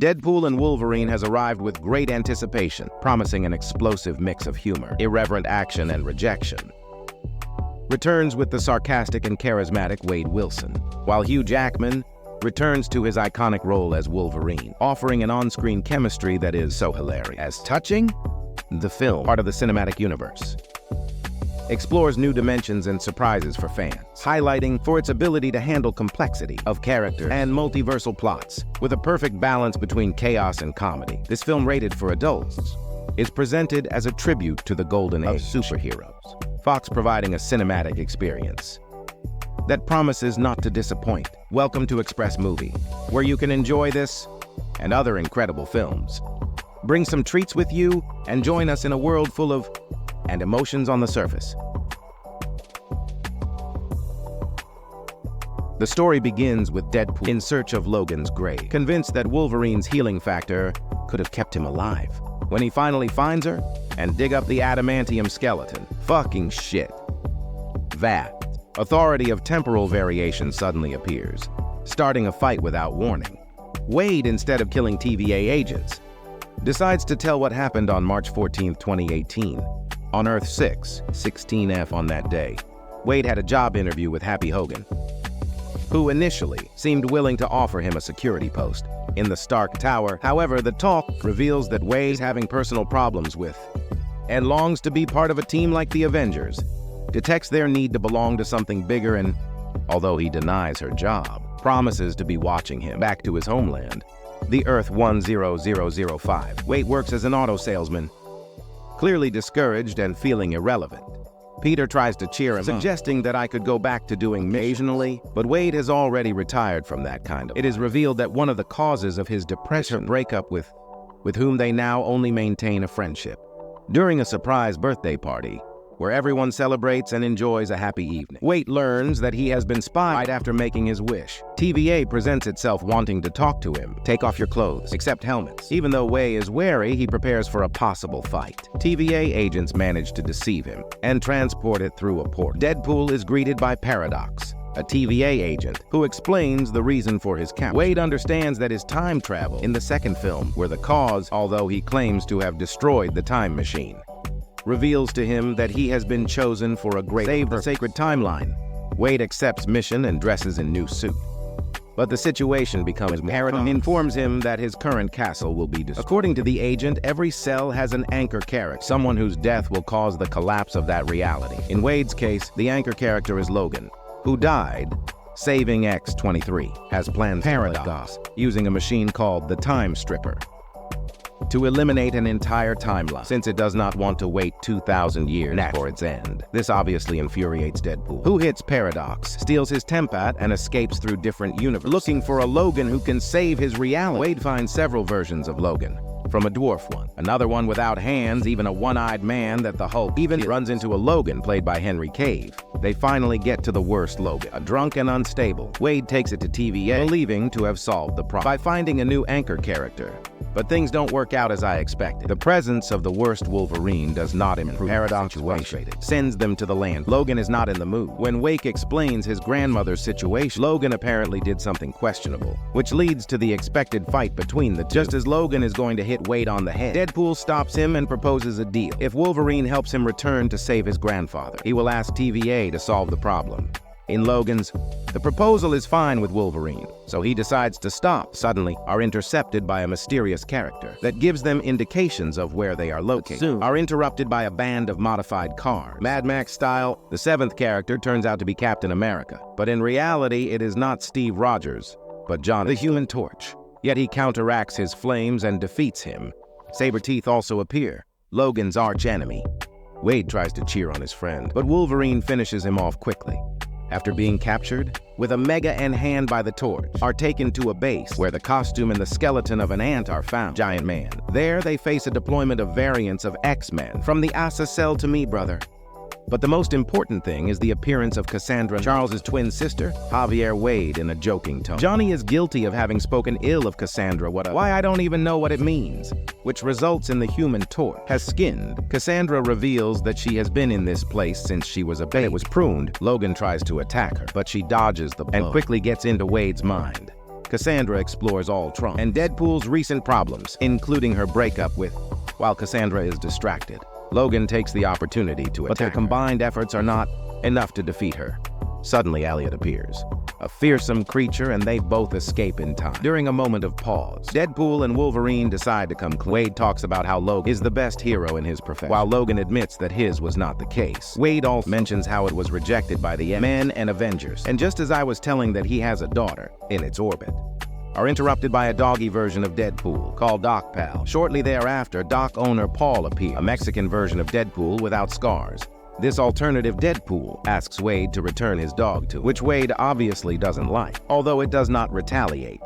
Deadpool and Wolverine has arrived with great anticipation, promising an explosive mix of humor, irreverent action, and rejection. Returns with the sarcastic and charismatic Wade Wilson, while Hugh Jackman returns to his iconic role as Wolverine, offering an on-screen chemistry that is so hilarious. As touching, the film, part of the cinematic universe, explores new dimensions and surprises for fans, highlighting for its ability to handle complexity of character and multiversal plots, with a perfect balance between chaos and comedy. This film, rated for adults, is presented as a tribute to the golden age of superheroes, Fox providing a cinematic experience that promises not to disappoint. Welcome to Express Movie, where you can enjoy this and other incredible films. Bring some treats with you and join us in a world full of emotions on the surface. The story begins with Deadpool in search of Logan's grave, convinced that Wolverine's healing factor could have kept him alive. When he finally finds her and dig up the adamantium skeleton, fucking shit. That authority of temporal variation suddenly appears, starting a fight without warning. Wade, instead of killing TVA agents, decides to tell what happened on March 14, 2018. On Earth 6, 16F on that day, Wade had a job interview with Happy Hogan, who initially seemed willing to offer him a security post in the Stark Tower. However, the talk reveals that Wade's having personal problems with and longs to be part of a team like the Avengers, detects their need to belong to something bigger, and, although he denies her job, promises to be watching him back to his homeland, the Earth 10005. Wade works as an auto salesman, clearly discouraged and feeling irrelevant. Peter tries to cheer him, suggesting that I could go back to doing occasionally, but Wade has already retired from that kind of. It is revealed that one of the causes of his depression breakup with whom they now only maintain a friendship. During a surprise birthday party, where everyone celebrates and enjoys a happy evening, Wade learns that he has been spied after making his wish. TVA presents itself wanting to talk to him. Take off your clothes, except helmets. Even though Wade is wary, he prepares for a possible fight. TVA agents manage to deceive him and transport it through a port. Deadpool is greeted by Paradox, a TVA agent, who explains the reason for his capture. Wade understands that his time travel in the second film were the cause, although he claims to have destroyed the time machine. Reveals to him that he has been chosen for a great save the sacred timeline. Wade accepts mission and dresses in new suit. But the situation becomes Paradox informs him that his current castle will be destroyed. According to the agent, every cell has an anchor character, someone whose death will cause the collapse of that reality. In Wade's case, the anchor character is Logan, who died saving X-23, has planned Paradox using a machine called the Time Stripper to eliminate an entire timeline, since it does not want to wait 2,000 years for its end. This obviously infuriates Deadpool, who hits Paradox, steals his Tempat, and escapes through different universes, looking for a Logan who can save his reality. Wade finds several versions of Logan, from a dwarf one, another one without hands, even a one-eyed man that the Hulk even runs into a Logan played by Henry Cave. They finally get to the worst Logan, a drunk and unstable. Wade takes it to TVA, believing to have solved the problem by finding a new anchor character. But things don't work out as I expected. The presence of the worst Wolverine does not improve. Paradox is frustrated, sends them to the land. Logan is not in the mood. When Wake explains his grandmother's situation, Logan apparently did something questionable, which leads to the expected fight between the two. Just as Logan is going to hit Wade on the head, Deadpool stops him and proposes a deal. If Wolverine helps him return to save his grandfather, he will ask TVA to solve the problem. In Logan's, the proposal is fine with Wolverine, so he decides to stop. Suddenly, are intercepted by a mysterious character that gives them indications of where they are located. Soon, are interrupted by a band of modified cars. Mad Max style, the seventh character turns out to be Captain America, but in reality, it is not Steve Rogers, but John the Human Torch. Yet he counteracts his flames and defeats him. Sabretooth also appear, Logan's arch-enemy. Wade tries to cheer on his friend, but Wolverine finishes him off quickly. After being captured, with a mega in hand by the Torch, are taken to a base where the costume and the skeleton of an ant are found. Giant Man. There they face a deployment of variants of X-Men, from the Asa Cell to me, brother. But the most important thing is the appearance of Cassandra, Charles's twin sister, Javier Wade, in a joking tone. Johnny is guilty of having spoken ill of Cassandra, why I don't even know what it means, which results in the Human Torch has skinned. Cassandra reveals that she has been in this place since she was a baby. It was pruned. Logan tries to attack her, but she dodges the blow and quickly gets into Wade's mind. Cassandra explores all trauma and Deadpool's recent problems, including her breakup with, while Cassandra is distracted. Logan takes the opportunity to attack her, but their combined efforts are not enough to defeat her. Suddenly, Elliot appears, a fearsome creature, and they both escape in time. During a moment of pause, Deadpool and Wolverine decide to come clean. Wade talks about how Logan is the best hero in his profession, while Logan admits that his was not the case. Wade also mentions how it was rejected by the men and Avengers, and just as I was telling that he has a daughter in its orbit, are interrupted by a doggy version of Deadpool called Doc Pal. Shortly thereafter, Doc owner Paul appears, a Mexican version of Deadpool without scars. This alternative Deadpool asks Wade to return his dog to, which Wade obviously doesn't like, although it does not retaliate.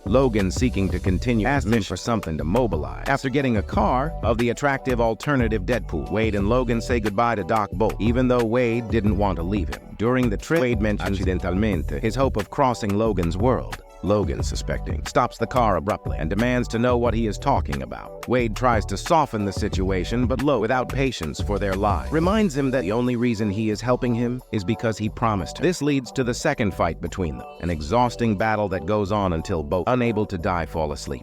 Logan, seeking to continue, asks him for something to mobilize. After getting a car of the attractive alternative Deadpool, Wade and Logan say goodbye to Doc both, even though Wade didn't want to leave him. During the trip, Wade mentions accidentalmente his hope of crossing Logan's world. Logan, suspecting, stops the car abruptly and demands to know what he is talking about. Wade tries to soften the situation, but Logan, without patience for their lives, reminds him that the only reason he is helping him is because he promised her. This leads to the second fight between them, an exhausting battle that goes on until both, unable to die, fall asleep.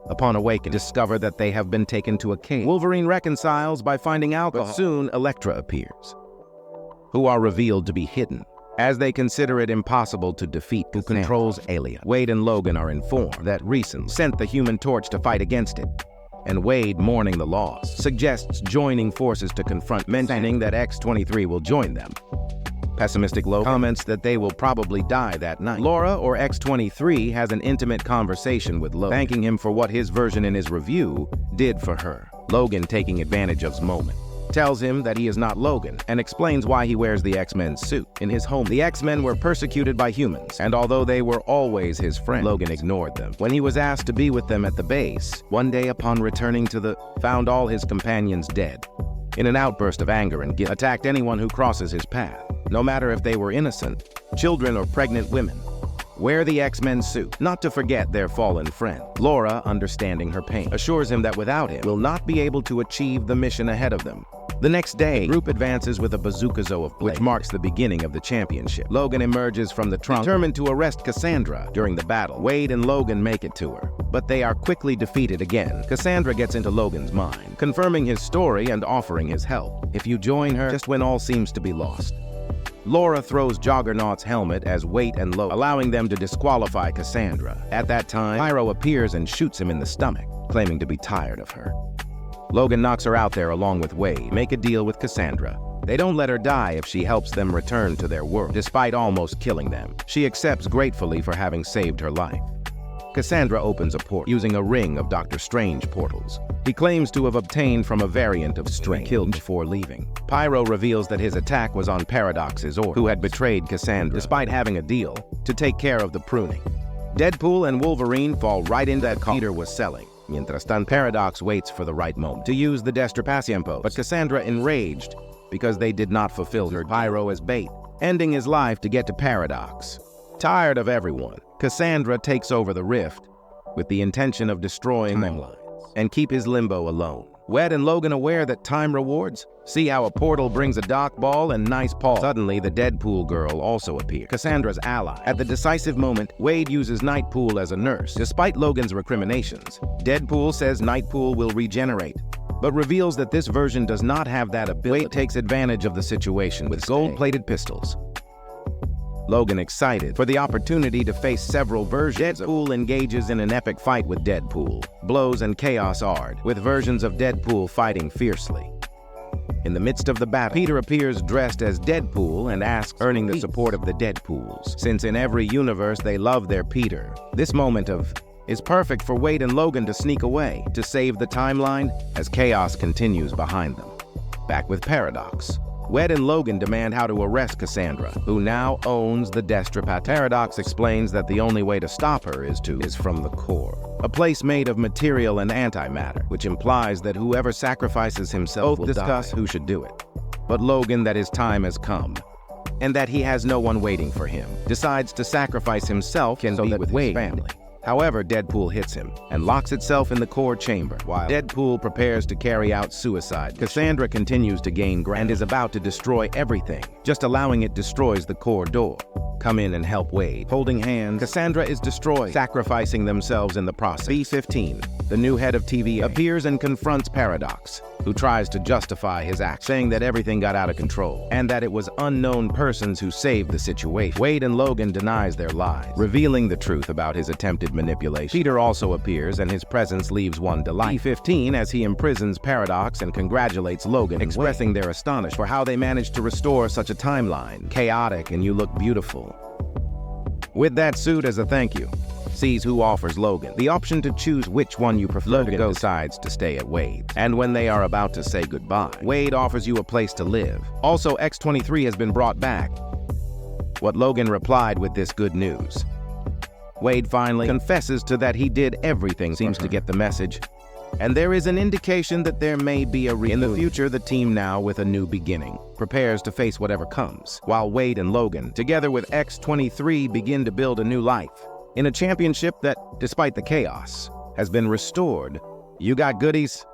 Upon awakening, discover that they have been taken to a cave. Wolverine reconciles by finding alcohol, but soon Elektra appears, who are revealed to be hidden, as they consider it impossible to defeat who controls Alien. Wade and Logan are informed that recently sent the Human Torch to fight against it, and Wade, mourning the loss, suggests joining forces to confront, mentioning that X-23 will join them. Pessimistic Logan comments that they will probably die that night. Laura, or X-23, has an intimate conversation with Logan, thanking him for what his version in his review did for her. Logan, taking advantage of his moment, tells him that he is not Logan, and explains why he wears the X-Men's suit. In his home, the X-Men were persecuted by humans, and although they were always his friends, Logan ignored them. When he was asked to be with them at the base, one day upon returning to found all his companions dead. In an outburst of anger and guilt, attacked anyone who crosses his path, no matter if they were innocent, children, or pregnant women. Wear the X-Men suit, not to forget their fallen friend. Laura, understanding her pain, assures him that without him, will not be able to achieve the mission ahead of them. The next day, the group advances with a bazookazo of blade, which marks the beginning of the championship. Logan emerges from the trunk, determined to arrest Cassandra. During the battle, Wade and Logan make it to her, but they are quickly defeated again. Cassandra gets into Logan's mind, confirming his story and offering his help if you join her just when all seems to be lost. Laura throws Juggernaut's helmet as Wade and Logan, allowing them to disqualify Cassandra. At that time, Pyro appears and shoots him in the stomach, claiming to be tired of her. Logan knocks her out there along with Wade, make a deal with Cassandra. They don't let her die if she helps them return to their world, despite almost killing them. She accepts gratefully for having saved her life. Cassandra opens a portal using a ring of Dr. Strange portals he claims to have obtained from a variant of Strange, killed before leaving. Pyro reveals that his attack was on Paradox's order, who had betrayed Cassandra, despite having a deal to take care of the pruning. Deadpool and Wolverine fall right into that Peter was selling. Mientras tanto, Paradox waits for the right moment to use the Destrapatiempos, but Cassandra, enraged because they did not fulfill her Pyro as bait, ending his life to get to Paradox. Tired of everyone, Cassandra takes over the rift with the intention of destroying timelines and keep his limbo alone. Wade and Logan, aware that time rewards, see how a portal brings a Doc ball and nice paw. Suddenly, the Deadpool girl also appears, Cassandra's ally. At the decisive moment, Wade uses Nightpool as a nurse. Despite Logan's recriminations, Deadpool says Nightpool will regenerate, but reveals that this version does not have that ability. Wade takes advantage of the situation with gold-plated pistols. Logan, excited for the opportunity to face several versions, Deadpool engages in an epic fight with Deadpool. Blows and chaos ard, with versions of Deadpool fighting fiercely. In the midst of the battle, Peter appears dressed as Deadpool and asks, earning the support of the Deadpools, since in every universe they love their Peter. This moment is perfect for Wade and Logan to sneak away to save the timeline as chaos continues behind them. Back with Paradox, Wade and Logan demand how to arrest Cassandra, who now owns the Destrapat. Paradox explains that the only way to stop her is from the core, a place made of material and antimatter, which implies that whoever sacrifices himself will discuss who should do it. But Logan, that his time has come, and that he has no one waiting for him, decides to sacrifice himself so that with Wade's family. However, Deadpool hits him and locks itself in the core chamber. While Deadpool prepares to carry out suicide, Cassandra continues to gain ground and is about to destroy everything. Just allowing it destroys the core door. come in and help Wade. Holding hands, Cassandra is destroyed, sacrificing themselves in the process. B-15, the new head of TVA, appears and confronts Paradox, who tries to justify his act, saying that everything got out of control, and that it was unknown persons who saved the situation. Wade and Logan denies their lies, revealing the truth about his attempted manipulation. Peter also appears, and his presence leaves one delighted. B-15 as he imprisons Paradox and congratulates Logan, expressing their astonishment for how they managed to restore such a timeline. Chaotic, and you look beautiful. With that suit as a thank you, sees who offers Logan the option to choose which one you prefer. Logan decides to stay at Wade's, and when they are about to say goodbye, Wade offers you a place to live. Also, X-23 has been brought back. What Logan replied with this good news. Wade finally confesses to that he did everything, seems to get the message, and there is an indication that there may be a in the future. The team, now with a new beginning, prepares to face whatever comes, while Wade and Logan, together with X-23, begin to build a new life in a championship that, despite the chaos, has been restored. You got goodies?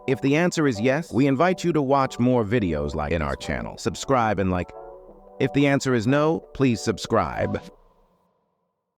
If the answer is yes, we invite you to watch more videos like in our channel. Subscribe and like. If the answer is no, please subscribe.